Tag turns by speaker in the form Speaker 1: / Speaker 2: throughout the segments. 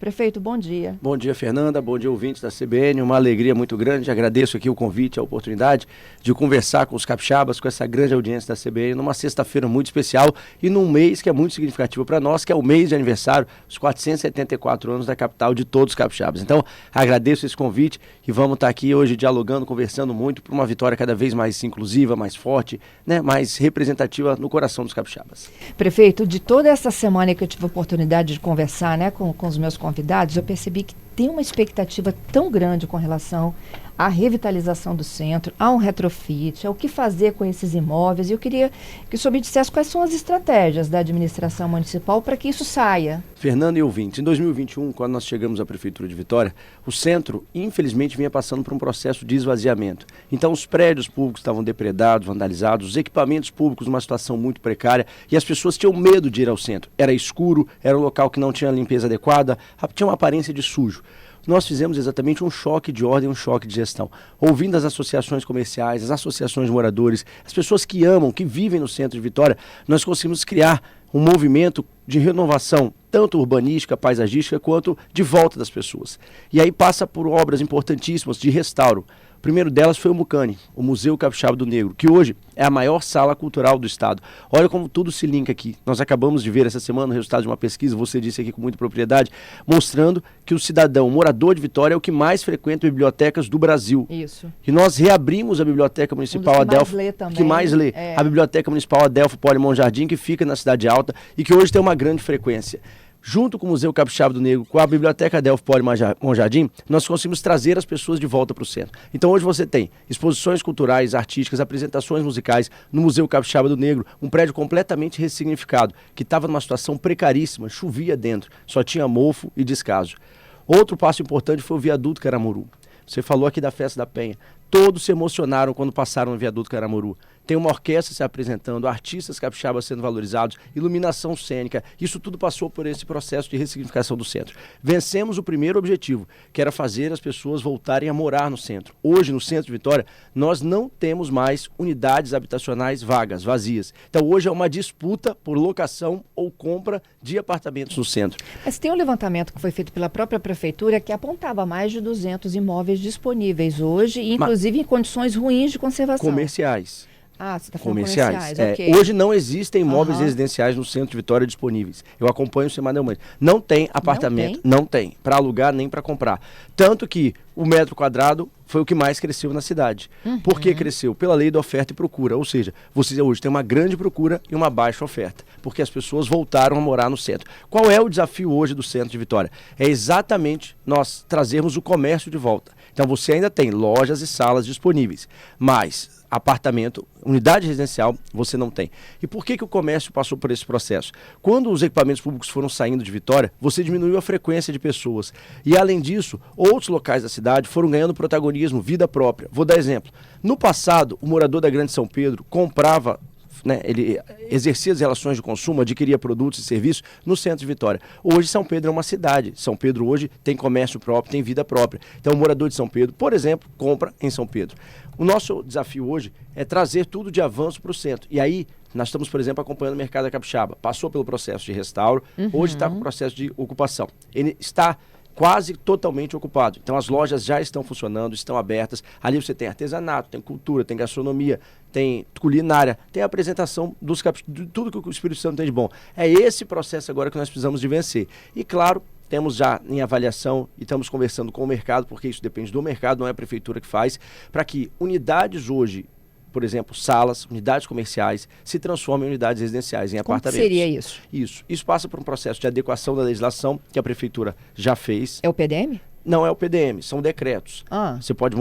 Speaker 1: Prefeito, bom dia.
Speaker 2: Bom dia, Fernanda. Bom dia, ouvintes da CBN. Uma alegria muito grande. Agradeço aqui o convite, a oportunidade de conversar com os capixabas, com essa grande audiência da CBN, numa sexta-feira muito especial e num mês que é muito significativo para nós, que é o mês de aniversário, os 474 anos da capital de todos os capixabas. Então, agradeço esse convite e vamos estar aqui hoje dialogando, conversando muito por uma vitória cada vez mais inclusiva, mais forte, né, mais representativa no coração dos capixabas.
Speaker 1: Prefeito, de toda essa semana que eu tive a oportunidade de conversar, né, com os meus convidados, eu percebi que tem uma expectativa tão grande com relação à revitalização do centro, a um retrofit, ao que fazer com esses imóveis. E eu queria que o senhor me dissesse quais são as estratégias da administração municipal para que isso saia.
Speaker 2: Fernando e ouvintes, em 2021, quando nós chegamos à Prefeitura de Vitória, o centro, infelizmente, vinha passando por um processo de esvaziamento. Então, os prédios públicos estavam depredados, vandalizados, os equipamentos públicos numa situação muito precária e as pessoas tinham medo de ir ao centro. Era escuro, era um local que não tinha limpeza adequada, tinha uma aparência de sujo. Nós fizemos exatamente um choque de ordem, um choque de gestão. Ouvindo as associações comerciais, as associações de moradores, as pessoas que amam, que vivem no centro de Vitória, nós conseguimos criar um movimento de renovação, tanto urbanística, paisagística, quanto de volta das pessoas. E aí passa por obras importantíssimas de restauro. O primeiro delas foi o Mucane, o Museu Capixaba do Negro, que hoje é a maior sala cultural do estado. Olha como tudo se linka aqui. Nós acabamos de ver essa semana o resultado de uma pesquisa, você disse aqui com muita propriedade, mostrando que o cidadão, o morador de Vitória, é o que mais frequenta bibliotecas do Brasil.
Speaker 1: Isso.
Speaker 2: E nós reabrimos a Biblioteca Municipal Adelfo, que mais lê. A Biblioteca Municipal Adelfo Poli Monjardim, que fica na Cidade Alta e que hoje tem uma grande frequência. Junto com o Museu Capixaba do Negro, com a Biblioteca Adelfo Poli Monjardim, nós conseguimos trazer as pessoas de volta para o centro. Então hoje você tem exposições culturais, artísticas, apresentações musicais no Museu Capixaba do Negro, um prédio completamente ressignificado, que estava numa situação precaríssima, chovia dentro, só tinha mofo e descaso. Outro passo importante foi o Viaduto Caramuru. Você falou aqui da Festa da Penha. Todos se emocionaram quando passaram no Viaduto Caramuru. Tem uma orquestra se apresentando, artistas capixabas sendo valorizados, iluminação cênica. Isso tudo passou por esse processo de ressignificação do centro. Vencemos o primeiro objetivo, que era fazer as pessoas voltarem a morar no centro. Hoje, no centro de Vitória, nós não temos mais unidades habitacionais vagas, vazias. Então, hoje é uma disputa por locação ou compra de apartamentos no centro.
Speaker 1: Mas tem um levantamento que foi feito pela própria prefeitura que apontava mais de 200 imóveis disponíveis hoje, inclusive em condições ruins de conservação.
Speaker 2: Comerciais.
Speaker 1: Ah, você está falando comerciais. Okay.
Speaker 2: Hoje não existem imóveis residenciais no centro de Vitória disponíveis. Eu acompanho semanalmente. Não tem apartamento, não tem para alugar nem para comprar. Tanto que o metro quadrado foi o que mais cresceu na cidade. Por que cresceu? Pela lei da oferta e procura. Ou seja, você hoje tem uma grande procura e uma baixa oferta, porque as pessoas voltaram a morar no centro. Qual é o desafio hoje do centro de Vitória? É exatamente nós trazermos o comércio de volta. Então você ainda tem lojas e salas disponíveis, mas apartamento, unidade residencial, você não tem. E por que o comércio passou por esse processo? Quando os equipamentos públicos foram saindo de Vitória, você diminuiu a frequência de pessoas. E além disso, outros locais da cidade foram ganhando protagonismo, vida própria. Vou dar exemplo. No passado, o morador da Grande São Pedro comprava, ele exercia as relações de consumo, adquiria produtos e serviços no centro de Vitória. Hoje São Pedro é uma cidade. São Pedro hoje tem comércio próprio, tem vida própria. Então o morador de São Pedro, por exemplo, compra em São Pedro. O nosso desafio hoje é trazer tudo de avanço para o centro. E aí nós estamos, por exemplo, acompanhando o mercado da Capixaba. Passou pelo processo de restauro, hoje está com o processo de ocupação. Ele está quase totalmente ocupado. Então as lojas já estão funcionando, estão abertas. Ali você tem artesanato, tem cultura, tem gastronomia, tem culinária, tem a apresentação de tudo que o Espírito Santo tem de bom. É esse processo agora que nós precisamos de vencer. E claro, temos já em avaliação e estamos conversando com o mercado, porque isso depende do mercado, não é a prefeitura que faz, para que unidades hoje, por exemplo, salas, unidades comerciais, se transformem em unidades residenciais, em apartamentos.
Speaker 1: Como seria isso?
Speaker 2: Isso passa por um processo de adequação da legislação que a prefeitura já fez.
Speaker 1: É o PDM?
Speaker 2: Não é o PDM, são decretos. Você pode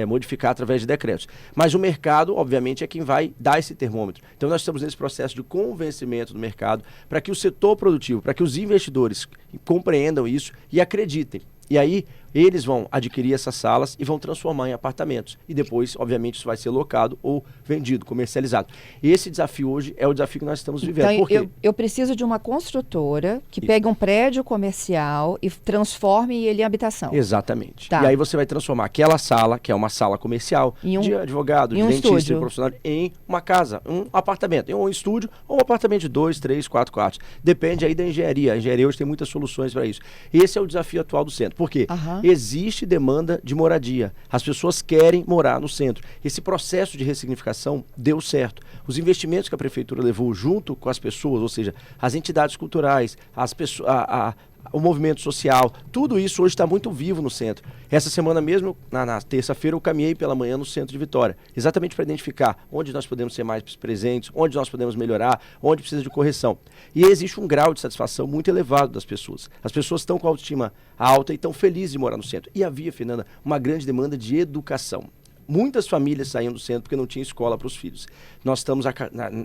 Speaker 2: modificar através de decretos. Mas o mercado, obviamente, é quem vai dar esse termômetro. Então nós estamos nesse processo de convencimento do mercado para que o setor produtivo, para que os investidores compreendam isso e acreditem. E aí, Eles vão adquirir essas salas e vão transformar em apartamentos. E depois, obviamente, isso vai ser locado ou vendido, comercializado. Esse desafio hoje é o desafio que nós estamos vivendo.
Speaker 1: Então, eu preciso de uma construtora que pegue um prédio comercial e transforme ele em habitação.
Speaker 2: Exatamente. Tá. E aí você vai transformar aquela sala, que é uma sala comercial, de advogado, de dentista, de profissional, em uma casa, um apartamento, em um estúdio ou um apartamento de 2, 3, 4 quartos. Depende aí da engenharia. A engenharia hoje tem muitas soluções para isso. Esse é o desafio atual do centro. Por quê? Existe demanda de moradia. As pessoas querem morar no centro. Esse processo de ressignificação deu certo. Os investimentos que a prefeitura levou junto com as pessoas, ou seja, as entidades culturais, as pessoas, o movimento social, tudo isso hoje está muito vivo no centro. Essa semana mesmo, na terça-feira, eu caminhei pela manhã no centro de Vitória, exatamente para identificar onde nós podemos ser mais presentes, onde nós podemos melhorar, onde precisa de correção. E existe um grau de satisfação muito elevado das pessoas. As pessoas estão com a autoestima alta e estão felizes de morar no centro. E havia, Fernanda, uma grande demanda de educação. Muitas famílias saíam do centro porque não tinha escola para os filhos. Nós estamos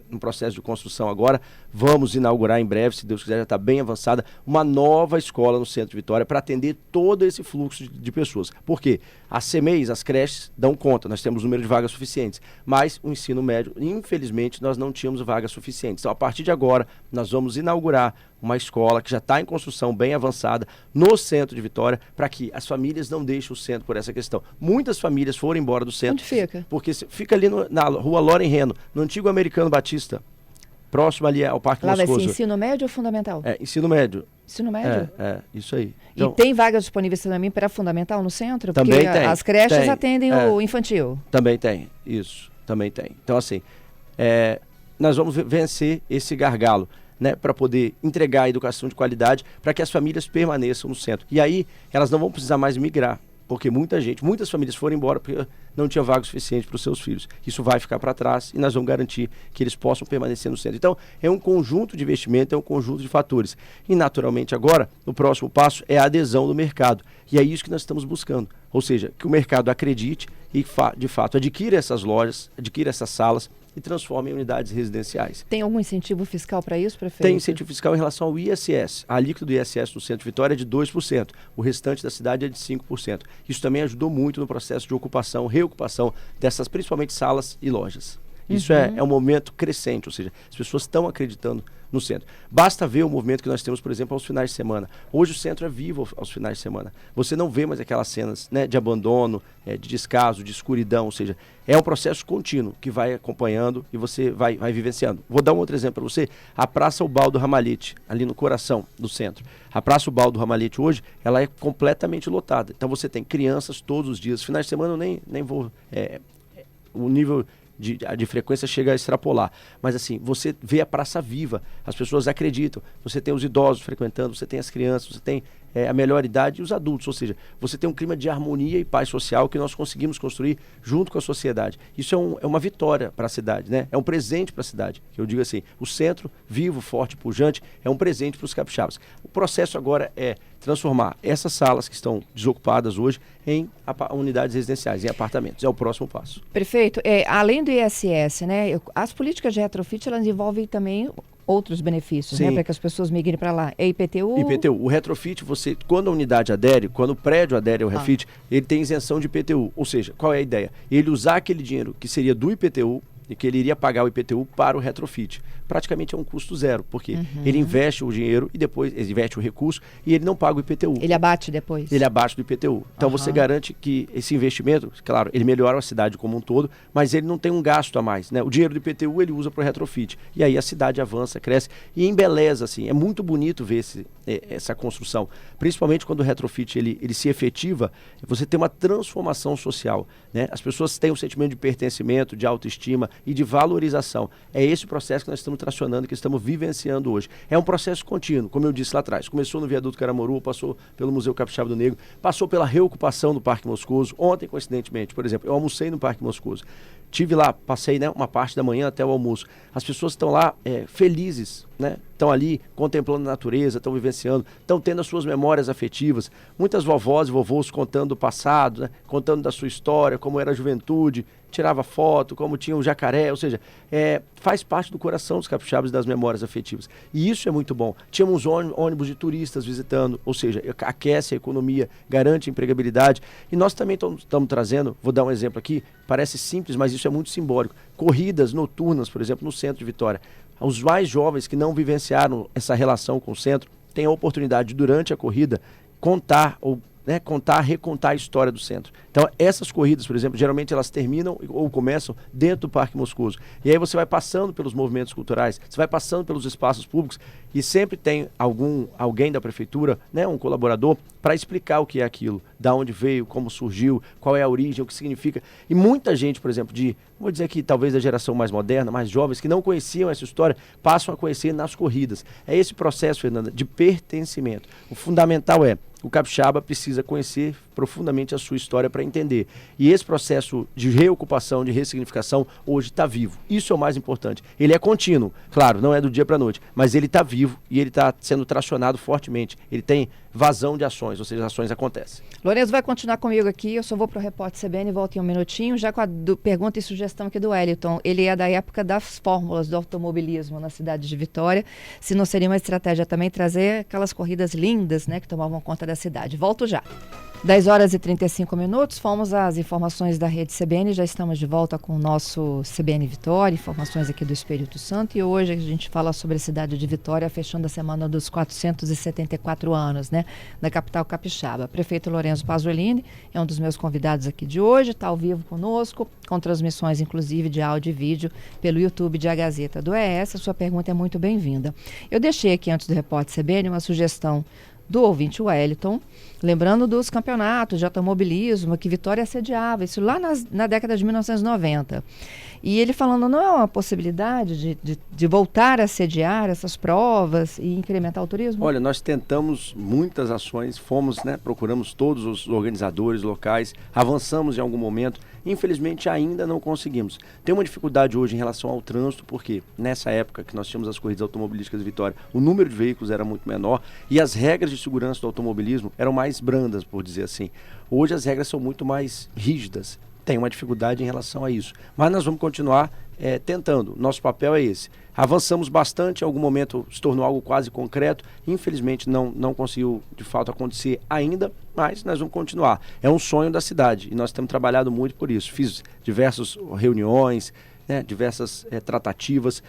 Speaker 2: no processo de construção agora, vamos inaugurar em breve, se Deus quiser, já está bem avançada, uma nova escola no centro de Vitória para atender todo esse fluxo de pessoas. Por quê? As CMEIs, as creches, dão conta, nós temos número de vagas suficientes, mas o ensino médio, infelizmente, nós não tínhamos vagas suficientes. Então, a partir de agora, nós vamos inaugurar uma escola que já está em construção bem avançada no centro de Vitória, para que as famílias não deixem o centro por essa questão. Muitas famílias foram embora do centro.
Speaker 1: Onde fica?
Speaker 2: Porque fica ali na rua Loren Reno, no antigo Americano Batista, próximo ali ao Parque Moscoso.
Speaker 1: Lá vai ser ensino médio ou fundamental?
Speaker 2: Ensino médio.
Speaker 1: Ensino médio?
Speaker 2: Isso aí.
Speaker 1: Então, e tem vagas disponíveis também para fundamental no centro?
Speaker 2: Também
Speaker 1: porque
Speaker 2: tem.
Speaker 1: As creches atendem o infantil.
Speaker 2: Também tem, isso. Também tem. Então, assim, nós vamos vencer esse gargalo, né, para poder entregar a educação de qualidade para que as famílias permaneçam no centro. E aí, elas não vão precisar mais migrar, porque muitas famílias foram embora porque não tinha vaga suficiente para os seus filhos. Isso vai ficar para trás e nós vamos garantir que eles possam permanecer no centro. Então, é um conjunto de investimento, é um conjunto de fatores. E, naturalmente, agora, o próximo passo é a adesão do mercado. E é isso que nós estamos buscando. Ou seja, que o mercado acredite e, de fato, adquira essas lojas, adquira essas salas, e transforma em unidades residenciais.
Speaker 1: Tem algum incentivo fiscal para isso, prefeito?
Speaker 2: Tem incentivo fiscal em relação ao ISS. A alíquota do ISS no centro de Vitória é de 2%. O restante da cidade é de 5%. Isso também ajudou muito no processo de ocupação, reocupação dessas, principalmente, salas e lojas. Isso é um movimento crescente, ou seja, as pessoas estão acreditando no centro. Basta ver o movimento que nós temos, por exemplo, aos finais de semana. Hoje o centro é vivo aos finais de semana. Você não vê mais aquelas cenas, né, de abandono, de descaso, de escuridão, ou seja, é um processo contínuo que vai acompanhando e você vai vivenciando. Vou dar um outro exemplo para você. A Praça Ubaldo Ramalhete, ali no coração do centro. A Praça Ubaldo Ramalhete hoje, ela é completamente lotada. Então você tem crianças todos os dias. Finais de semana eu nem vou... o nível de frequência chega a extrapolar. Mas assim, você vê a praça viva, as pessoas acreditam, você tem os idosos frequentando, você tem as crianças, você tem a melhor idade e os adultos, ou seja, você tem um clima de harmonia e paz social que nós conseguimos construir junto com a sociedade. Isso é uma vitória para a cidade, né? É um presente para a cidade, que eu digo assim, o centro vivo, forte, pujante, é um presente para os capixabas. O processo agora é transformar essas salas que estão desocupadas hoje em unidades residenciais, em apartamentos. É o próximo passo.
Speaker 1: Prefeito, além do ISS, né, as políticas de retrofit, elas envolvem também outros benefícios, né, para que as pessoas migrem para lá. É IPTU?
Speaker 2: IPTU. O retrofit, quando a unidade adere, quando o prédio adere ao refit, ele tem isenção de IPTU. Ou seja, qual é a ideia? Ele usar aquele dinheiro que seria do IPTU e que ele iria pagar o IPTU para o retrofit. Praticamente é um custo zero, porque ele investe o dinheiro e depois ele investe o recurso e ele não paga o IPTU.
Speaker 1: Ele abate depois?
Speaker 2: Ele abate do IPTU. Então você garante que esse investimento, claro, ele melhora a cidade como um todo, mas ele não tem um gasto a mais, né? O dinheiro do IPTU ele usa para o retrofit. E aí a cidade avança, cresce e embeleza, assim. É muito bonito ver essa construção. Principalmente quando o retrofit ele se efetiva, você tem uma transformação social, né? As pessoas têm um sentimento de pertencimento, de autoestima e de valorização. É esse o processo que nós estamos tracionando, que estamos vivenciando hoje. É um processo contínuo, como eu disse lá atrás. Começou no Viaduto Caramoru, passou pelo Museu Capixaba do Negro, passou pela reocupação do Parque Moscoso. Ontem, coincidentemente, por exemplo, eu almocei no Parque Moscoso. tive lá, passei, né, uma parte da manhã até o almoço. As pessoas estão lá felizes, né? Estão ali contemplando a natureza, estão vivenciando, estão tendo as suas memórias afetivas. Muitas vovós e vovôs contando do passado, né? Contando da sua história, como era a juventude, tirava foto, como tinha um jacaré, ou seja, faz parte do coração dos capixabas e das memórias afetivas. E isso é muito bom. Tínhamos ônibus de turistas visitando, ou seja, aquece a economia, garante a empregabilidade. E nós também estamos trazendo, vou dar um exemplo aqui, parece simples, mas isso é muito simbólico. Corridas noturnas, por exemplo, no centro de Vitória. Os mais jovens que não vivenciaram essa relação com o centro têm a oportunidade, durante a corrida, contar ou recontar a história do centro. Então, essas corridas, por exemplo, geralmente elas terminam ou começam dentro do Parque Moscoso. E aí você vai passando pelos movimentos culturais, você vai passando pelos espaços públicos e sempre tem alguém da prefeitura, né, um colaborador, para explicar o que é aquilo, da onde veio, como surgiu, qual é a origem, o que significa. E muita gente, por exemplo, vou dizer aqui, talvez da geração mais moderna, mais jovens, que não conheciam essa história, passam a conhecer nas corridas. É esse processo, Fernanda, de pertencimento. O fundamental o capixaba precisa conhecer profundamente a sua história para entender. E esse processo de reocupação, de ressignificação, hoje está vivo. Isso é o mais importante. Ele é contínuo, claro, não é do dia para a noite, mas ele está vivo e ele está sendo tracionado fortemente. Ele tem vazão de ações, ou seja, as ações acontecem.
Speaker 1: Lourenço vai continuar comigo aqui, eu só vou para o Repórter CBN e volto em um minutinho, já com a pergunta e sugestão aqui do Wellington. Ele é da época das fórmulas do automobilismo na cidade de Vitória. Se não seria uma estratégia também trazer aquelas corridas lindas, né, que tomavam conta da cidade. Volto já. 10 horas e 35 minutos, fomos às informações da Rede CBN, já estamos de volta com o nosso CBN Vitória, informações aqui do Espírito Santo, e hoje a gente fala sobre a cidade de Vitória, fechando a semana dos 474 anos, né, da capital capixaba. Prefeito Lourenço Pasolini é um dos meus convidados aqui de hoje, está ao vivo conosco, com transmissões inclusive de áudio e vídeo pelo YouTube de A Gazeta do ES. A sua pergunta é muito bem-vinda. Eu deixei aqui antes do Repórter CBN uma sugestão do ouvinte Wellington, lembrando dos campeonatos de automobilismo que Vitória sediava, isso lá na década de 1990. E ele falando, não é uma possibilidade de voltar a sediar essas provas e incrementar o turismo?
Speaker 2: Olha, nós tentamos muitas ações, fomos, né, procuramos todos os organizadores locais, avançamos em algum momento, infelizmente ainda não conseguimos. Tem uma dificuldade hoje em relação ao trânsito, porque nessa época que nós tínhamos as corridas automobilísticas de Vitória, o número de veículos era muito menor e as regras de segurança do automobilismo eram mais brandas, por dizer assim. Hoje as regras são muito mais rígidas. Tem uma dificuldade em relação a isso. Mas nós vamos continuar tentando. Nosso papel é esse. Avançamos bastante, em algum momento se tornou algo quase concreto. Infelizmente não conseguiu de fato acontecer ainda, mas nós vamos continuar. É um sonho da cidade e nós temos trabalhado muito por isso. Fiz diversas reuniões, né, diversas tratativas.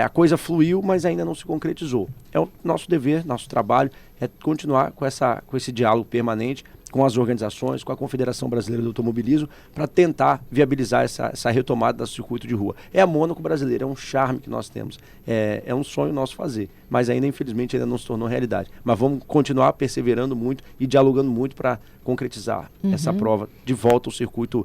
Speaker 2: A coisa fluiu, mas ainda não se concretizou. É o nosso dever, nosso trabalho, é continuar com esse diálogo permanente com as organizações, com a Confederação Brasileira do Automobilismo, para tentar viabilizar essa retomada do circuito de rua. É a Mônaco brasileira, é um charme que nós temos, é um sonho nosso fazer, mas ainda, infelizmente, ainda não se tornou realidade. Mas vamos continuar perseverando muito e dialogando muito para concretizar essa prova de volta ao circuito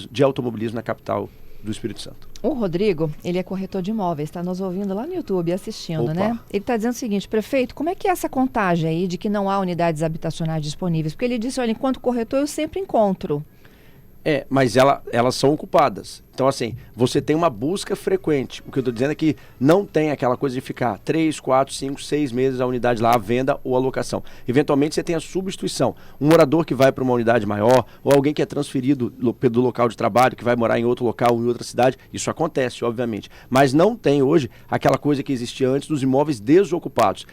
Speaker 2: de automobilismo na capital do Espírito Santo.
Speaker 1: O Rodrigo, ele é corretor de imóveis, está nos ouvindo lá no YouTube, assistindo,
Speaker 2: Opa.
Speaker 1: Né? Ele está dizendo o seguinte, prefeito, como é que é essa contagem aí de que não há unidades habitacionais disponíveis? Porque ele disse, olha, enquanto corretor eu sempre encontro.
Speaker 2: Mas elas são ocupadas. Então, assim, você tem uma busca frequente. O que eu estou dizendo é que não tem aquela coisa de ficar 3, 4, 5, 6 meses a unidade lá à venda ou à locação. Eventualmente, você tem a substituição. Um morador que vai para uma unidade maior ou alguém que é transferido do local de trabalho, que vai morar em outro local, em outra cidade. Isso acontece, obviamente. Mas não tem hoje aquela coisa que existia antes dos imóveis desocupados.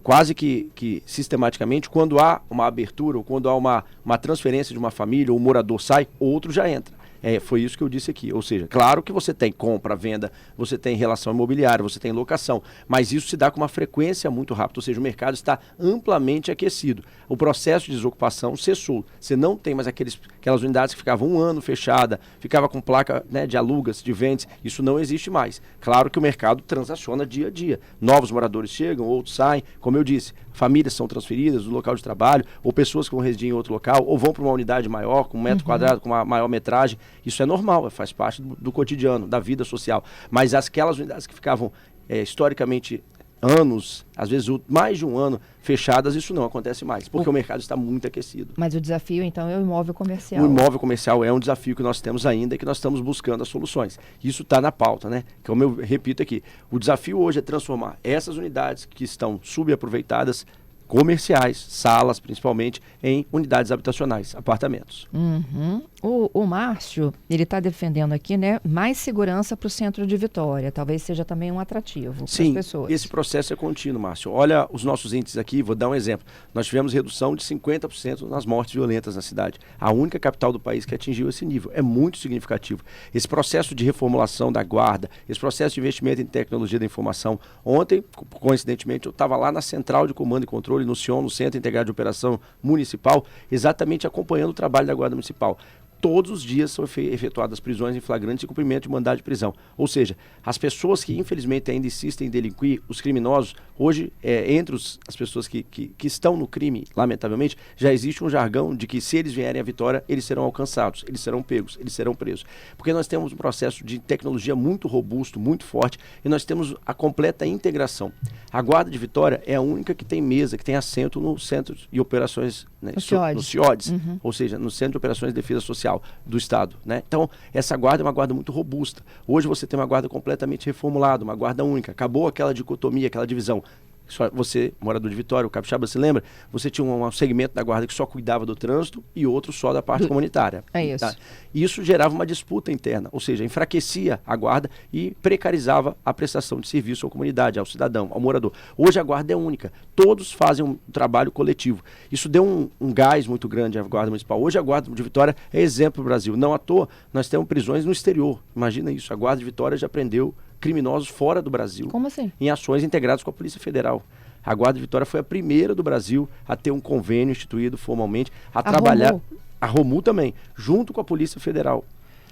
Speaker 2: Quase que sistematicamente, quando há uma abertura ou quando há uma transferência de uma família ou um morador sai, outro já entra. Foi isso que eu disse aqui. Ou seja, claro que você tem compra, venda, você tem relação imobiliária, você tem locação, mas isso se dá com uma frequência muito rápida. Ou seja, o mercado está amplamente aquecido. O processo de desocupação cessou. Você não tem mais aquelas unidades que ficavam um ano fechada, ficava com placa, né, de alugas, de vendas. Isso não existe mais. Claro que o mercado transaciona dia a dia. Novos moradores chegam, outros saem. Como eu disse, famílias são transferidas do local de trabalho, ou pessoas que vão residir em outro local, ou vão para uma unidade maior, com um metro quadrado, com uma maior metragem. Isso é normal, faz parte do cotidiano, da vida social. Mas aquelas unidades que ficavam historicamente anos, às vezes mais de um ano fechadas, isso não acontece mais, porque o mercado está muito aquecido.
Speaker 1: Mas o desafio, então, é o imóvel comercial.
Speaker 2: O imóvel comercial é um desafio que nós temos ainda e que nós estamos buscando as soluções. Isso está na pauta, né? Como eu repito aqui, o desafio hoje é transformar essas unidades que estão subaproveitadas, comerciais, salas principalmente, em unidades habitacionais, apartamentos.
Speaker 1: Uhum. O Márcio, ele está defendendo aqui, né, mais segurança para o centro de Vitória. Talvez seja também um atrativo para as pessoas.
Speaker 2: Sim, esse processo é contínuo, Márcio. Olha os nossos índices aqui, vou dar um exemplo. Nós tivemos redução de 50% nas mortes violentas na cidade. A única capital do país que atingiu esse nível. É muito significativo. Esse processo de reformulação da guarda, esse processo de investimento em tecnologia da informação. Ontem, coincidentemente, eu estava lá na Central de Comando e Controle, no CIOM, no Centro Integrado de Operação Municipal, exatamente acompanhando o trabalho da Guarda Municipal. Todos os dias são efetuadas prisões em flagrante e cumprimento de mandado de prisão. Ou seja, as pessoas que infelizmente ainda insistem em delinquir, os criminosos, hoje, entre as pessoas que estão no crime, lamentavelmente, já existe um jargão de que se eles vierem à Vitória, eles serão alcançados, eles serão pegos, eles serão presos. Porque nós temos um processo de tecnologia muito robusto, muito forte, e nós temos a completa integração. A Guarda de Vitória é a única que tem mesa, que tem assento no Centro de Operações, né, no CIODES, ou seja, no Centro de Operações de Defesa Social do Estado, né? Então, essa guarda é uma guarda muito robusta. Hoje você tem uma guarda completamente reformulada, uma guarda única. Acabou aquela dicotomia, aquela divisão. Só você, morador de Vitória, o Capixaba, se lembra? Você tinha um segmento da guarda que só cuidava do trânsito e outro só da parte comunitária.
Speaker 1: É isso.
Speaker 2: Tá? Isso gerava uma disputa interna, ou seja, enfraquecia a guarda e precarizava a prestação de serviço à comunidade, ao cidadão, ao morador. Hoje a guarda é única. Todos fazem um trabalho coletivo. Isso deu um gás muito grande à Guarda Municipal. Hoje a Guarda de Vitória é exemplo do Brasil. Não à toa, nós temos prisões no exterior. Imagina isso, a Guarda de Vitória já prendeu criminosos fora do Brasil.
Speaker 1: Como assim?
Speaker 2: Em ações integradas com a Polícia Federal. A Guarda de Vitória foi a primeira do Brasil a ter um convênio instituído formalmente, a trabalhar...
Speaker 1: Romu.
Speaker 2: A Romu também, junto com a Polícia Federal.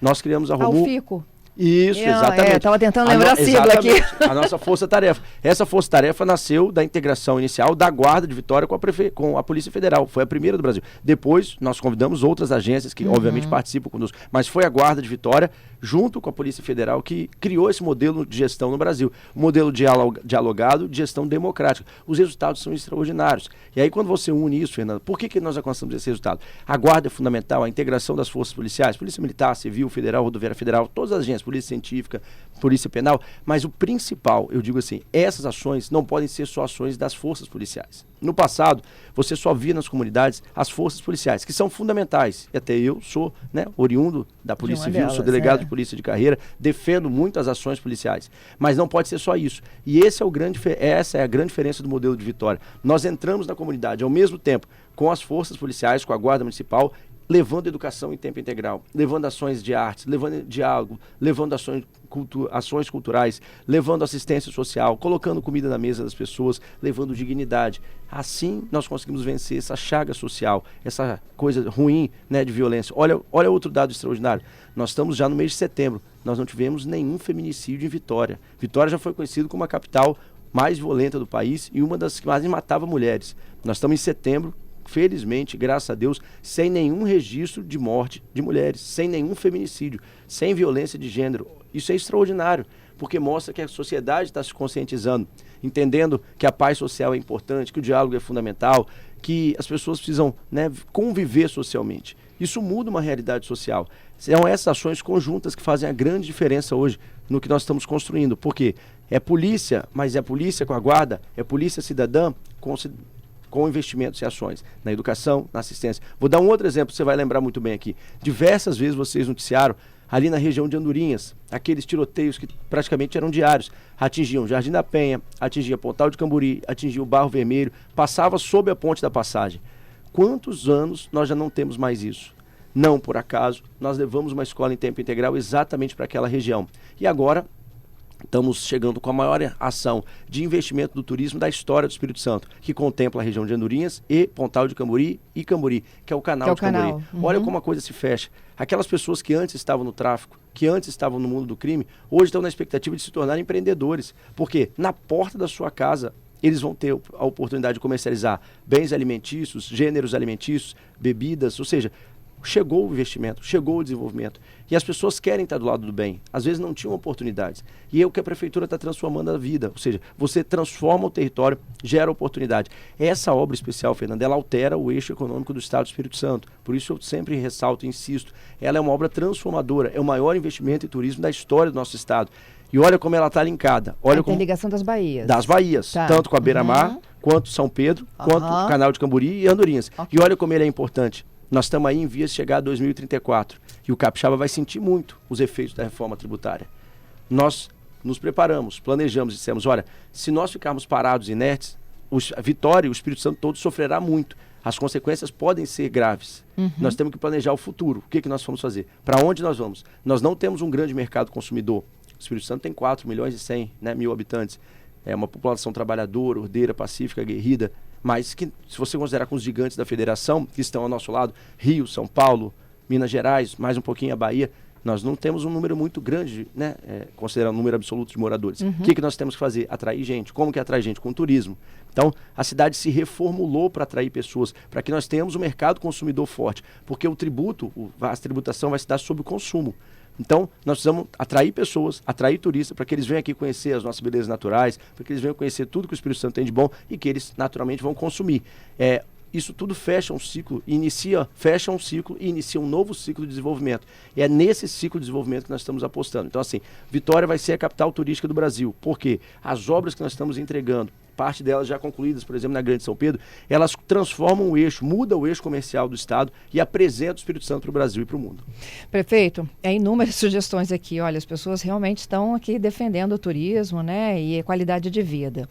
Speaker 2: Nós criamos a Romu...
Speaker 1: Ao FICO.
Speaker 2: Isso, exatamente.
Speaker 1: Estava tentando lembrar a sigla aqui.
Speaker 2: A nossa força-tarefa. Essa força-tarefa nasceu da integração inicial da Guarda de Vitória com a Polícia Federal. Foi a primeira do Brasil. Depois, nós convidamos outras agências que, obviamente, participam conosco. Mas foi a Guarda de Vitória, junto com a Polícia Federal, que criou esse modelo de gestão no Brasil. Um modelo dialogado de gestão democrática. Os resultados são extraordinários. E aí, quando você une isso, Fernando, por que nós alcançamos esse resultado? A Guarda é fundamental, a integração das forças policiais, Polícia Militar, Civil, Federal, Rodoviária Federal, todas as agências, Polícia Científica, Polícia Penal, mas o principal, eu digo assim, essas ações não podem ser só ações das forças policiais. No passado, você só via nas comunidades as forças policiais, que são fundamentais. E até eu sou, né, oriundo da Polícia Civil, sou delegado de polícia de carreira, defendo muito as ações policiais. Mas não pode ser só isso. E essa é a grande diferença do modelo de Vitória. Nós entramos na comunidade ao mesmo tempo com as forças policiais, com a Guarda Municipal, levando educação em tempo integral, levando ações de arte, levando diálogo, levando ações culturais, levando assistência social, colocando comida na mesa das pessoas, levando dignidade. Assim nós conseguimos vencer essa chaga social, essa coisa ruim, né, de violência. Olha outro dado extraordinário. Nós estamos já no mês de setembro, nós não tivemos nenhum feminicídio em Vitória. Vitória já foi conhecido como a capital mais violenta do país e uma das que mais matava mulheres. Nós estamos em setembro, felizmente, graças a Deus, sem nenhum registro de morte de mulheres, sem nenhum feminicídio, sem violência de gênero. Isso é extraordinário, porque mostra que a sociedade está se conscientizando, entendendo que a paz social é importante, que o diálogo é fundamental, que as pessoas precisam, né, conviver socialmente. Isso muda uma realidade social. São essas ações conjuntas que fazem a grande diferença hoje no que nós estamos construindo. Porque é polícia, mas é polícia com a guarda, é polícia cidadã com investimentos e ações na educação, na assistência. Vou dar um outro exemplo, você vai lembrar muito bem aqui. Diversas vezes vocês noticiaram, ali na região de Andorinhas, aqueles tiroteios que praticamente eram diários, atingiam Jardim da Penha, atingia Pontal de Camburi, atingia o Barro Vermelho, passava sob a ponte da passagem. Quantos anos nós já não temos mais isso? Não por acaso, nós levamos uma escola em tempo integral exatamente para aquela região. E agora estamos chegando com a maior ação de investimento do turismo da história do Espírito Santo, que contempla a região de Andorinhas e Pontal de Camburi e Camburi, que é o canal de Camburi. Olha como a coisa se fecha. Aquelas pessoas que antes estavam no tráfico, que antes estavam no mundo do crime, hoje estão na expectativa de se tornarem empreendedores. Porque na porta da sua casa eles vão ter a oportunidade de comercializar bens alimentícios, gêneros alimentícios, bebidas, ou seja, chegou o investimento, chegou o desenvolvimento. E as pessoas querem estar do lado do bem. Às vezes não tinham oportunidades. E é o que a prefeitura está transformando a vida. Ou seja, você transforma o território, gera oportunidade. Essa obra especial, Fernanda, ela altera o eixo econômico do Estado do Espírito Santo. Por isso eu sempre ressalto e insisto. Ela é uma obra transformadora. É o maior investimento em turismo da história do nosso Estado. E olha como ela está linkada. Olha
Speaker 1: tem ligação das baías.
Speaker 2: Das baías.
Speaker 1: Tá.
Speaker 2: Tanto com a Beira-Mar, quanto São Pedro, quanto o Canal de Camburi e Andorinhas. Okay. E olha como ele é importante. Nós estamos aí em vias de chegar a 2034. E o capixaba vai sentir muito os efeitos da reforma tributária. Nós nos preparamos, planejamos e dissemos, olha, se nós ficarmos parados, inertes, a Vitória e o Espírito Santo todo sofrerá muito. As consequências podem ser graves. Nós temos que planejar o futuro. O que nós vamos fazer? Para onde nós vamos? Nós não temos um grande mercado consumidor. O Espírito Santo tem 4 milhões e 100 mil habitantes. É uma população trabalhadora, ordeira, pacífica, aguerrida. Mas que, se você considerar com os gigantes da federação, que estão ao nosso lado, Rio, São Paulo, Minas Gerais, mais um pouquinho a Bahia, nós não temos um número muito grande, né, considerando o número absoluto de moradores. O que nós temos que fazer? Atrair gente. Como que atrai gente? Com turismo. Então, a cidade se reformulou para atrair pessoas, para que nós tenhamos um mercado consumidor forte, porque o tributo, a tributação vai se dar sobre o consumo. Então, nós precisamos atrair pessoas, atrair turistas, para que eles venham aqui conhecer as nossas belezas naturais, para que eles venham conhecer tudo que o Espírito Santo tem de bom e que eles naturalmente vão consumir. Isso tudo fecha um ciclo e inicia um novo ciclo de desenvolvimento. E é nesse ciclo de desenvolvimento que nós estamos apostando. Então, assim, Vitória vai ser a capital turística do Brasil, porque as obras que nós estamos entregando, parte delas já concluídas, por exemplo, na Grande São Pedro, elas transformam o eixo, muda o eixo comercial do Estado e apresenta o Espírito Santo para o Brasil e para o mundo.
Speaker 1: Prefeito, inúmeras sugestões aqui. Olha, as pessoas realmente estão aqui defendendo o turismo, né, e a qualidade de vida.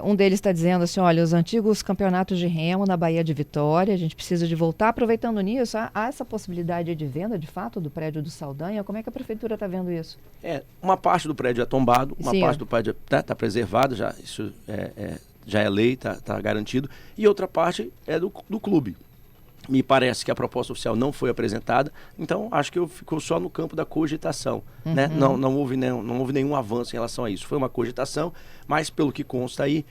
Speaker 1: Um deles está dizendo assim, olha, os antigos campeonatos de remo na Baía de Vitória, a gente precisa de voltar. Aproveitando nisso, há essa possibilidade de venda, de fato, do prédio do Saldanha? Como é que a prefeitura está vendo isso?
Speaker 2: Uma parte do prédio é tombado, uma parte do prédio está preservada, já isso já é lei, está garantido, e outra parte é do clube. Me parece que a proposta oficial não foi apresentada, então acho que ficou só no campo da cogitação. Né? Não houve nenhum avanço em relação a isso. Foi uma cogitação, mas pelo que consta aí,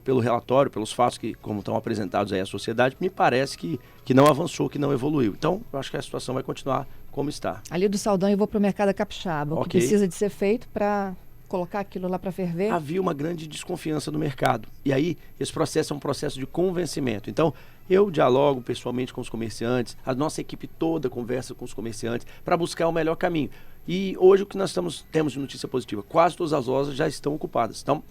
Speaker 2: pelo relatório, pelos fatos que, como estão apresentados aí à sociedade, me parece que não avançou, que não evoluiu. Então, eu acho que a situação vai continuar como está.
Speaker 1: Ali do Saldanha eu vou para o mercado capixaba. O que precisa de ser feito para colocar aquilo lá para ferver?
Speaker 2: Havia uma grande desconfiança no mercado. E aí, esse processo é um processo de convencimento. Então, eu dialogo pessoalmente com os comerciantes, a nossa equipe toda conversa com os comerciantes para buscar o melhor caminho. E hoje o que nós temos de notícia positiva, quase todas as lojas já estão ocupadas. Então,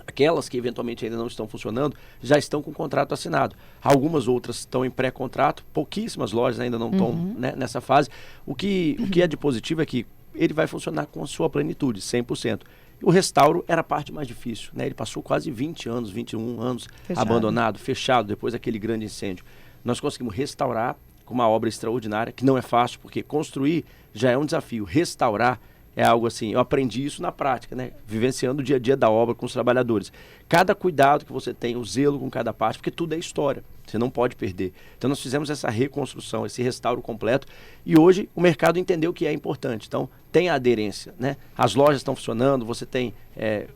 Speaker 2: aquelas que eventualmente ainda não estão funcionando, já estão com o contrato assinado. Algumas outras estão em pré-contrato, pouquíssimas lojas ainda não estão nessa fase. O que é de positivo é que ele vai funcionar com a sua plenitude, 100%. O restauro era a parte mais difícil, né? Ele passou quase 20 anos, 21 anos abandonado, fechado, depois daquele grande incêndio. Nós conseguimos restaurar com uma obra extraordinária, que não é fácil, porque construir já é um desafio. Restaurar é algo assim, eu aprendi isso na prática, né? Vivenciando o dia a dia da obra com os trabalhadores. Cada cuidado que você tem, o zelo com cada parte, porque tudo é história, você não pode perder. Então nós fizemos essa reconstrução, esse restauro completo, e hoje o mercado entendeu que é importante. Então tem a aderência, né? As lojas estão funcionando, você tem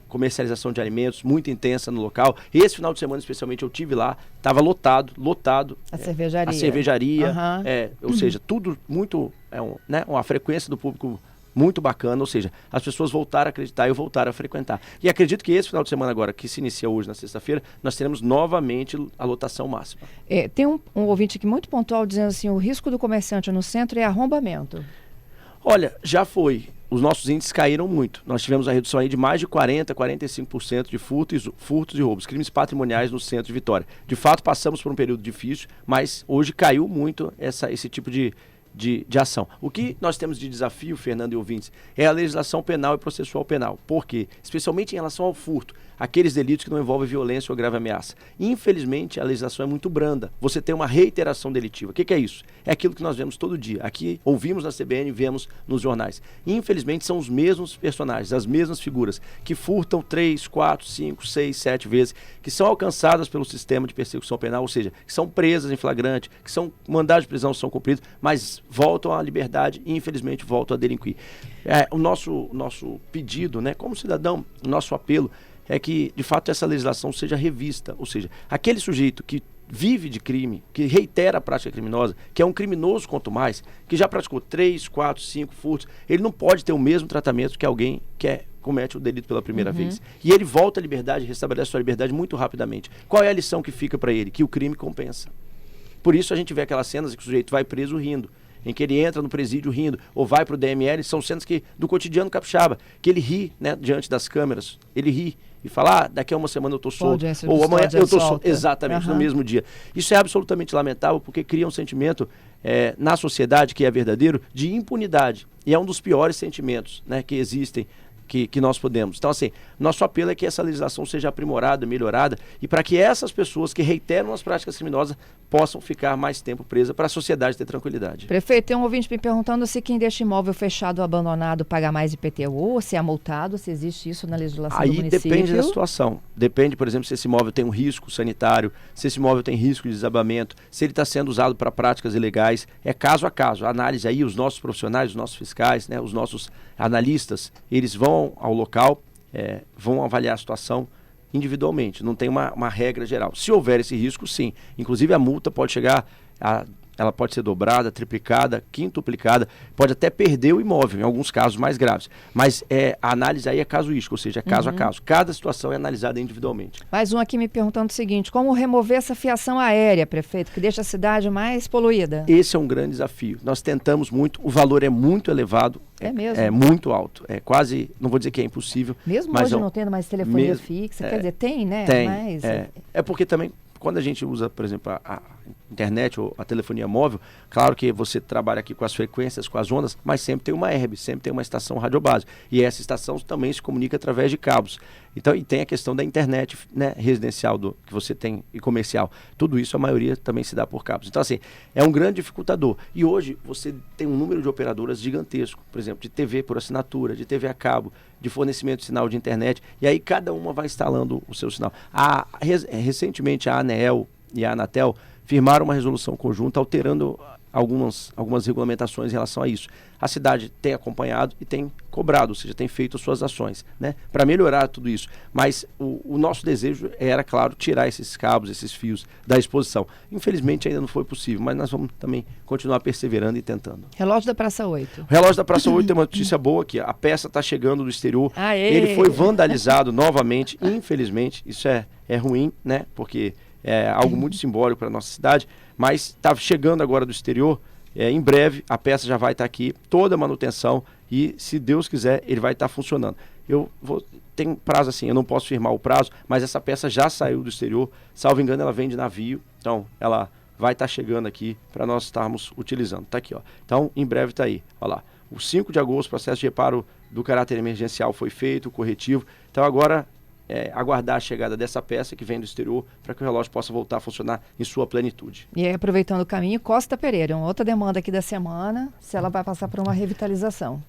Speaker 2: comercialização de alimentos muito intensa no local. Esse final de semana especialmente eu tive lá, estava lotado. A cervejaria. Ou seja, tudo muito, uma frequência do público muito bacana, ou seja, as pessoas voltaram a acreditar e voltaram a frequentar. E acredito que esse final de semana agora, que se inicia hoje na sexta-feira, nós teremos novamente a lotação máxima.
Speaker 1: Tem um ouvinte aqui muito pontual dizendo assim, o risco do comerciante no centro é arrombamento.
Speaker 2: Olha, já foi. Os nossos índices caíram muito. Nós tivemos a redução aí de mais de 40%, 45% de furtos e roubos, crimes patrimoniais no centro de Vitória. De fato, passamos por um período difícil, mas hoje caiu muito esse tipo de ação. O que nós temos de desafio, Fernando e ouvintes, é a legislação penal e processual penal. Por quê? Especialmente em relação ao furto, aqueles delitos que não envolvem violência ou grave ameaça. Infelizmente, a legislação é muito branda. Você tem uma reiteração delitiva. O que é isso? É aquilo que nós vemos todo dia. Aqui, ouvimos na CBN, vemos nos jornais. Infelizmente, são os mesmos personagens, as mesmas figuras, que furtam 3, 4, 5, 6, 7 vezes, que são alcançadas pelo sistema de persecução penal, ou seja, que são presas em flagrante, que são mandados de prisão, são cumpridos, mas voltam à liberdade e, infelizmente, voltam a delinquir. O nosso pedido, né, como cidadão, o nosso apelo é que, de fato, essa legislação seja revista. Ou seja, aquele sujeito que vive de crime, que reitera a prática criminosa, que é um criminoso quanto mais, que já praticou 3, 4, 5 furtos, ele não pode ter o mesmo tratamento que alguém que comete o delito pela primeira vez. E ele volta à liberdade, restabelece sua liberdade muito rapidamente. Qual é a lição que fica para ele? Que o crime compensa. Por isso a gente vê aquelas cenas em que o sujeito vai preso rindo, em que ele entra no presídio rindo, ou vai para o DML, são cenas do cotidiano capixaba, que ele ri, né, diante das câmeras, ele ri e fala, daqui a uma semana eu estou solto, ou amanhã eu estou solto, exatamente, no mesmo dia. Isso é absolutamente lamentável, porque cria um sentimento na sociedade, que é verdadeiro, de impunidade, e é um dos piores sentimentos, né, que existem, que nós podemos. Então, assim, nosso apelo é que essa legislação seja aprimorada, melhorada, e para que essas pessoas que reiteram as práticas criminosas possam ficar mais tempo presas, para a sociedade ter tranquilidade.
Speaker 1: Prefeito, tem um ouvinte me perguntando se quem deixa imóvel fechado ou abandonado paga mais IPTU, se é multado, se existe isso na legislação do município.
Speaker 2: Aí depende da situação. Depende, por exemplo, se esse imóvel tem um risco sanitário, se esse imóvel tem risco de desabamento, se ele está sendo usado para práticas ilegais. É caso a caso. A análise aí, os nossos profissionais, os nossos fiscais, né, os nossos analistas, eles vão ao local, vão avaliar a situação individualmente, não tem uma regra geral. Se houver esse risco, sim. Inclusive a multa pode chegar ela pode ser dobrada, triplicada, quintuplicada, pode até perder o imóvel, em alguns casos mais graves. Mas a análise aí é casuística, ou seja, é caso a caso. Cada situação é analisada individualmente.
Speaker 1: Mais um aqui me perguntando o seguinte, como remover essa fiação aérea, prefeito, que deixa a cidade mais poluída?
Speaker 2: Esse é um grande desafio. Nós tentamos muito, o valor é muito elevado.
Speaker 1: É mesmo?
Speaker 2: É muito alto. É quase, não vou dizer que é impossível.
Speaker 1: Mesmo hoje não tendo mais telefonia fixa, quer dizer, tem, né?
Speaker 2: Tem.
Speaker 1: Mas,
Speaker 2: é porque também, quando a gente usa, por exemplo, a internet ou a telefonia móvel, claro que você trabalha aqui com as frequências, com as ondas, mas sempre tem uma herb, sempre tem uma estação radiobase. E essa estação também se comunica através de cabos. Então, e tem a questão da internet, né, residencial que você tem e comercial. Tudo isso, a maioria também se dá por cabos. Então, assim, é um grande dificultador. E hoje você tem um número de operadoras gigantesco, por exemplo, de TV por assinatura, de TV a cabo, de fornecimento de sinal de internet, e aí cada uma vai instalando o seu sinal. Recentemente a ANEEL e a Anatel firmaram uma resolução conjunta alterando algumas regulamentações em relação a isso. A cidade tem acompanhado e tem cobrado, ou seja, tem feito as suas ações, né, para melhorar tudo isso. Mas o nosso desejo era, claro, tirar esses cabos, esses fios da exposição. Infelizmente ainda não foi possível, mas nós vamos também continuar perseverando e tentando.
Speaker 1: Relógio da Praça 8.
Speaker 2: O relógio da Praça 8 tem uma notícia boa aqui. A peça está chegando do exterior. Ele foi vandalizado novamente, infelizmente. Isso é ruim, né, porque é algo muito simbólico para a nossa cidade, mas está chegando agora do exterior, em breve a peça já vai estar aqui, toda a manutenção, e se Deus quiser, ele vai estar funcionando. Tem prazo assim, eu não posso firmar o prazo, mas essa peça já saiu do exterior, salvo engano ela vem de navio, então ela vai estar chegando aqui para nós estarmos utilizando. Está aqui, ó. Então em breve está aí, olha lá. O 5 de agosto, o processo de reparo do caráter emergencial foi feito, o corretivo, então agora aguardar a chegada dessa peça que vem do exterior para que o relógio possa voltar a funcionar em sua plenitude.
Speaker 1: E aí, aproveitando o caminho, Costa Pereira, uma outra demanda aqui da semana, se ela vai passar por uma revitalização.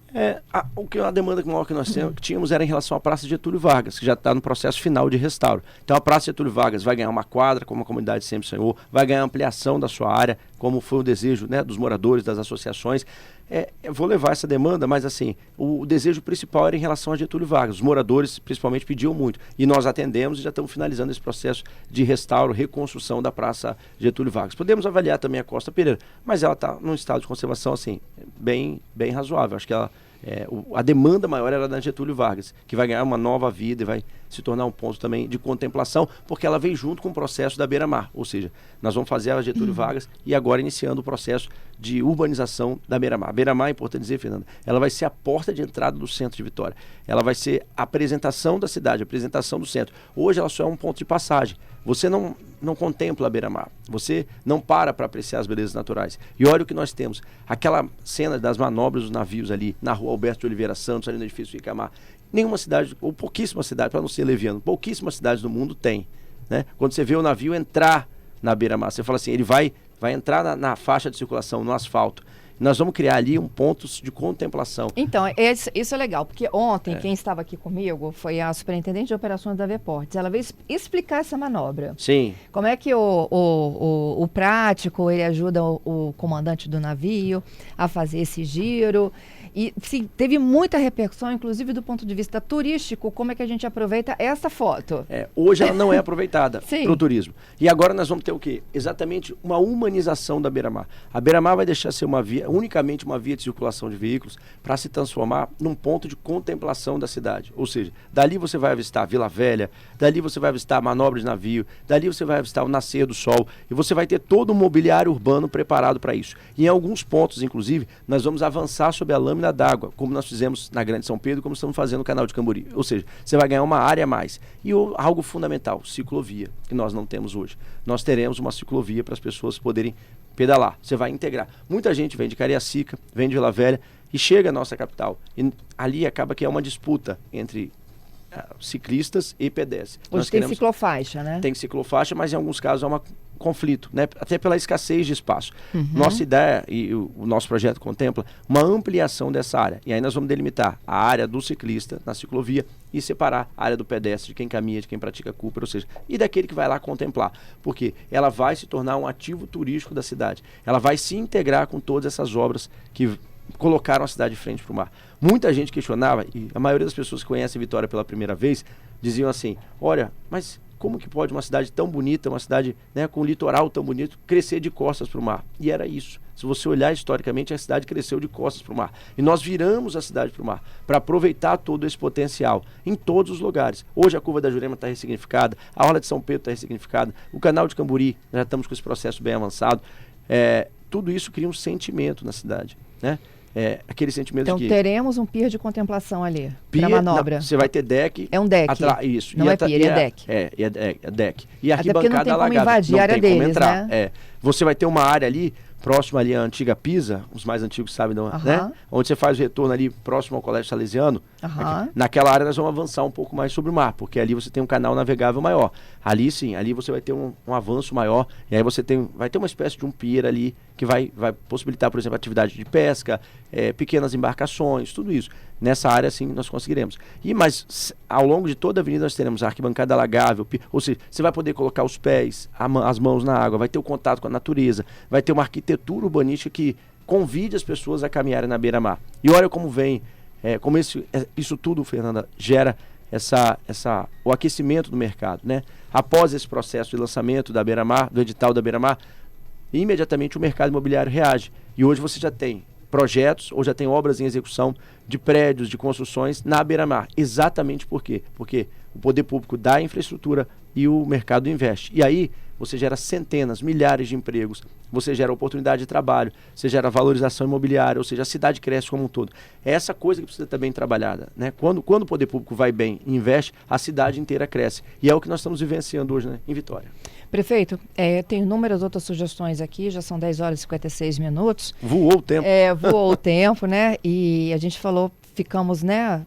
Speaker 2: A demanda maior que nós tínhamos era em relação à Praça Getúlio Vargas, que já está no processo final de restauro. Então a Praça Getúlio Vargas vai ganhar uma quadra, como a comunidade sempre sonhou, vai ganhar ampliação da sua área, como foi o desejo, né, dos moradores, das associações. Eu vou levar essa demanda, mas assim, o desejo principal era em relação a Getúlio Vargas. Os moradores, principalmente, pediam muito. E nós atendemos e já estamos finalizando esse processo de restauro, reconstrução da Praça Getúlio Vargas. Podemos avaliar também a Costa Pereira, mas ela está num estado de conservação assim, bem razoável. Acho que a demanda maior era da Getúlio Vargas, que vai ganhar uma nova vida e vai se tornar um ponto também de contemplação, porque ela vem junto com o processo da Beira-Mar, ou seja, nós vamos fazer a Getúlio Vargas e agora iniciando o processo de urbanização da Beira-Mar. A Beira-Mar, é importante dizer, Fernanda, ela vai ser a porta de entrada do centro de Vitória. Ela vai ser a apresentação da cidade, a apresentação do centro. Hoje ela só é um ponto de passagem. Você não contempla a Beira-Mar, você não para apreciar as belezas naturais. E olha o que nós temos, aquela cena das manobras dos navios ali, na rua Alberto de Oliveira Santos, ali no edifício Ricamar. Nenhuma cidade, ou pouquíssima cidade, para não ser leviano, pouquíssimas cidades do mundo tem, né? Quando você vê o navio entrar na Beira-Mar, você fala assim, ele vai entrar na faixa de circulação, no asfalto. Nós vamos criar ali um ponto de contemplação.
Speaker 1: Então, isso é legal, porque ontem quem estava aqui comigo foi a superintendente de operações da Veportes. Ela veio explicar essa manobra.
Speaker 2: Sim.
Speaker 1: Como é que o prático, ele ajuda o comandante do navio a fazer esse giro. E sim, teve muita repercussão, inclusive do ponto de vista turístico, como é que a gente aproveita essa foto.
Speaker 2: Hoje ela não é aproveitada para o turismo. E agora nós vamos ter o quê? Exatamente uma humanização da beira-mar. A beira-mar vai deixar de ser unicamente uma via de circulação de veículos para se transformar num ponto de contemplação da cidade. Ou seja, dali você vai avistar Vila Velha, dali você vai avistar a manobra de navio, dali você vai avistar o nascer do sol e você vai ter todo o mobiliário urbano preparado para isso. E em alguns pontos, inclusive, nós vamos avançar sobre a lâmina d'água, como nós fizemos na Grande São Pedro, como estamos fazendo no Canal de Camburi. Ou seja, você vai ganhar uma área a mais. E algo fundamental, ciclovia, que nós não temos hoje. Nós teremos uma ciclovia para as pessoas poderem pedalar. Você vai integrar. Muita gente vem de Cariacica, vem de Vila Velha e chega à nossa capital. E ali acaba que é uma disputa entre ciclistas e pedestres.
Speaker 1: Hoje tem ciclofaixa, né?
Speaker 2: Tem ciclofaixa, mas em alguns casos há um conflito, né? Até pela escassez de espaço. Nossa ideia e o nosso projeto contempla uma ampliação dessa área. E aí nós vamos delimitar a área do ciclista na ciclovia e separar a área do pedestre, de quem caminha, de quem pratica Cooper, ou seja, e daquele que vai lá contemplar. Porque ela vai se tornar um ativo turístico da cidade. Ela vai se integrar com todas essas obras que colocaram a cidade de frente para o mar. Muita gente questionava, e a maioria das pessoas que conhecem Vitória pela primeira vez, diziam assim, olha, mas como que pode uma cidade tão bonita, uma cidade, né, com um litoral tão bonito, crescer de costas para o mar? E era isso. Se você olhar historicamente, a cidade cresceu de costas para o mar. E nós viramos a cidade para o mar, para aproveitar todo esse potencial, em todos os lugares. Hoje a Curva da Jurema está ressignificada, a Orla de São Pedro está ressignificada, o Canal de Camburi, já estamos com esse processo bem avançado. Tudo isso cria um sentimento na cidade, né? Aquele sentimento
Speaker 1: então,
Speaker 2: de que...
Speaker 1: teremos um pier de contemplação ali, para manobra.
Speaker 2: Não, você vai ter deck.
Speaker 1: É um deck.
Speaker 2: Isso.
Speaker 1: Não é pier, é deck.
Speaker 2: É deck. E a
Speaker 1: arquibancada alagada. Até porque não tem como invadir a área deles, né?
Speaker 2: Você vai ter uma área ali, próximo ali à antiga Pisa, os mais antigos sabem, né? Onde você faz o retorno ali, próximo ao Colégio Salesiano. Naquela área nós vamos avançar um pouco mais sobre o mar, porque ali você tem um canal navegável maior. Ali sim, ali você vai ter um avanço maior, e aí você vai ter uma espécie de um pier ali, que vai possibilitar, por exemplo, atividade de pesca, pequenas embarcações, tudo isso. Nessa área, sim, nós conseguiremos. Mas ao longo de toda a avenida nós teremos a arquibancada alagável, ou seja, você vai poder colocar os pés, as mãos na água, vai ter o contato com a natureza, vai ter uma arquitetura urbanística que convide as pessoas a caminharem na beira-mar. E olha como vem, como isso tudo, Fernanda, gera o aquecimento do mercado, né? Após esse processo de lançamento da beira-mar, do edital da beira-mar, imediatamente o mercado imobiliário reage. E hoje você já tem projetos, ou já tem obras em execução de prédios, de construções na beira-mar. Exatamente por quê? Porque o poder público dá a infraestrutura e o mercado investe. E aí você gera centenas, milhares de empregos, você gera oportunidade de trabalho, você gera valorização imobiliária, ou seja, a cidade cresce como um todo. É essa coisa que precisa estar bem trabalhada, né? Quando o poder público vai bem e investe, a cidade inteira cresce. E é o que nós estamos vivenciando hoje, né, em Vitória.
Speaker 1: Prefeito, tem inúmeras outras sugestões aqui, já são 10 horas e 56 minutos.
Speaker 2: Voou o tempo.
Speaker 1: Voou o tempo, né? E a gente ficamos, né,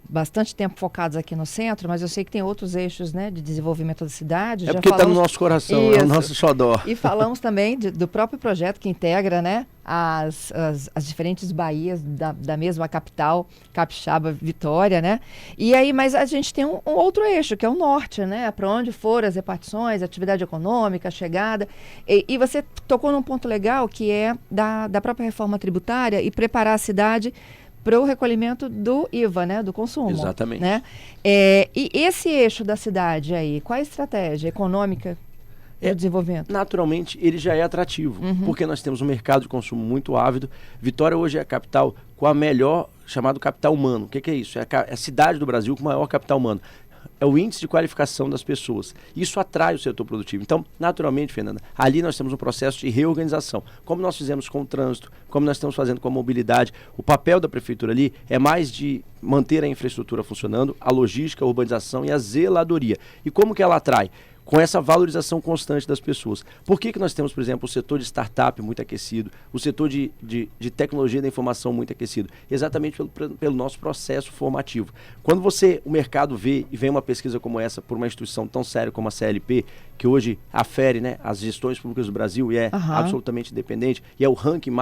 Speaker 1: bastante tempo focados aqui no centro, mas eu sei que tem outros eixos, né, de desenvolvimento da cidade.
Speaker 2: Porque está no nosso coração, é o nosso xodó.
Speaker 1: E falamos também do próprio projeto que integra, né, as diferentes baías da mesma capital, Capixaba, Vitória, né? E aí, mas a gente tem um outro eixo, que é o norte, né? Para onde foram as repartições, atividade econômica, a chegada. E você tocou num ponto legal, que é da própria reforma tributária e preparar a cidade para o recolhimento do IVA, né, do consumo.
Speaker 2: Exatamente.
Speaker 1: Né? E esse eixo da cidade aí, qual a estratégia econômica do desenvolvimento?
Speaker 2: Naturalmente, ele já é atrativo, porque nós temos um mercado de consumo muito ávido. Vitória hoje é a capital com a melhor, chamado capital humano. O que é isso? É a cidade do Brasil com o maior capital humano. É o índice de qualificação das pessoas. Isso atrai o setor produtivo. Então, naturalmente, Fernanda, ali nós temos um processo de reorganização. Como nós fizemos com o trânsito, como nós estamos fazendo com a mobilidade, o papel da prefeitura ali é mais de manter a infraestrutura funcionando, a logística, a urbanização e a zeladoria. E como que ela atrai? com essa valorização constante das pessoas. Por que nós temos, por exemplo, o setor de startup muito aquecido, o setor de tecnologia da informação muito aquecido? Exatamente pelo nosso processo formativo. Quando o mercado vê e vem uma pesquisa como essa por uma instituição tão séria como a CLP, que hoje afere, né, as gestões públicas do Brasil e é absolutamente independente, e é o ranking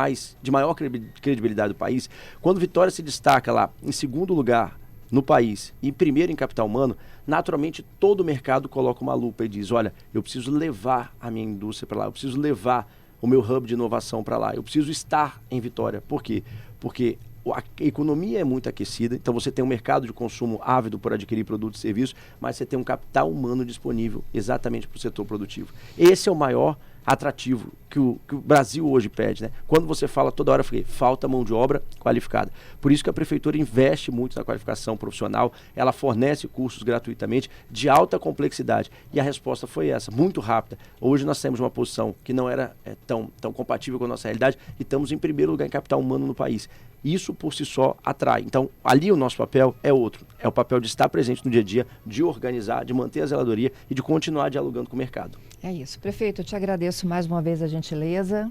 Speaker 2: de maior credibilidade do país, quando Vitória se destaca lá em segundo lugar no país e primeiro em capital humano, naturalmente todo o mercado coloca uma lupa e diz, olha, eu preciso levar a minha indústria para lá, eu preciso levar o meu hub de inovação para lá, eu preciso estar em Vitória. Por quê? Porque a economia é muito aquecida, então você tem um mercado de consumo ávido por adquirir produtos e serviços, mas você tem um capital humano disponível exatamente para o setor produtivo. Esse é o maior atrativo que o Brasil hoje pede, né? Quando você fala toda hora, falta mão de obra qualificada. Por isso que a prefeitura investe muito na qualificação profissional, ela fornece cursos gratuitamente de alta complexidade. E a resposta foi essa, muito rápida. Hoje nós temos uma posição que não era tão compatível com a nossa realidade e estamos em primeiro lugar em capital humano no país. Isso por si só atrai. Então, ali o nosso papel é outro. É o papel de estar presente no dia a dia, de organizar, de manter a zeladoria e de continuar dialogando com o mercado.
Speaker 1: É isso. Prefeito, eu te agradeço mais uma vez a gentileza.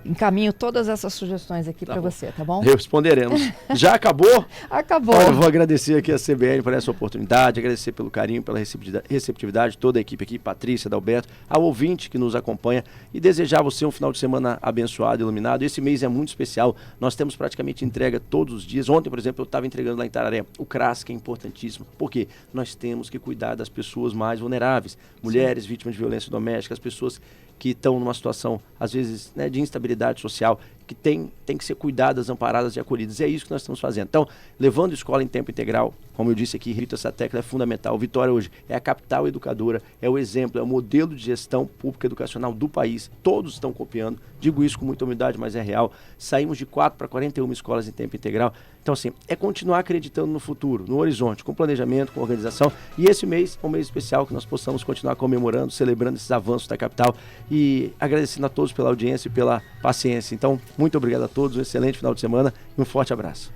Speaker 1: Encaminho todas essas sugestões aqui para você, tá bom?
Speaker 2: Responderemos. Já acabou?
Speaker 1: Acabou.
Speaker 2: Olha, eu vou agradecer aqui a CBN por essa oportunidade, agradecer pelo carinho, pela receptividade, toda a equipe aqui, Patrícia, Dalberto, ao ouvinte que nos acompanha e desejar a você um final de semana abençoado, iluminado. Esse mês é muito especial, nós temos praticamente entrega todos os dias. Ontem, por exemplo, eu estava entregando lá em Tararé o CRAS, que é importantíssimo. Por quê? Nós temos que cuidar das pessoas mais vulneráveis, mulheres, vítimas de violência doméstica, as pessoas que estão numa situação, às vezes, né, de instabilidade social, que tem que ser cuidadas, amparadas e acolhidas. E é isso que nós estamos fazendo. Então, levando escola em tempo integral, como eu disse aqui, repito, essa tecla é fundamental. Vitória hoje é a capital educadora, é o exemplo, é o modelo de gestão pública educacional do país. Todos estão copiando. Digo isso com muita humildade, mas é real. Saímos de 4 para 41 escolas em tempo integral. Então, assim, é continuar acreditando no futuro, no horizonte, com planejamento, com organização. E esse mês é um mês especial que nós possamos continuar comemorando, celebrando esses avanços da capital e agradecendo a todos pela audiência e pela paciência. Então, muito obrigado a todos, um excelente final de semana e um forte abraço.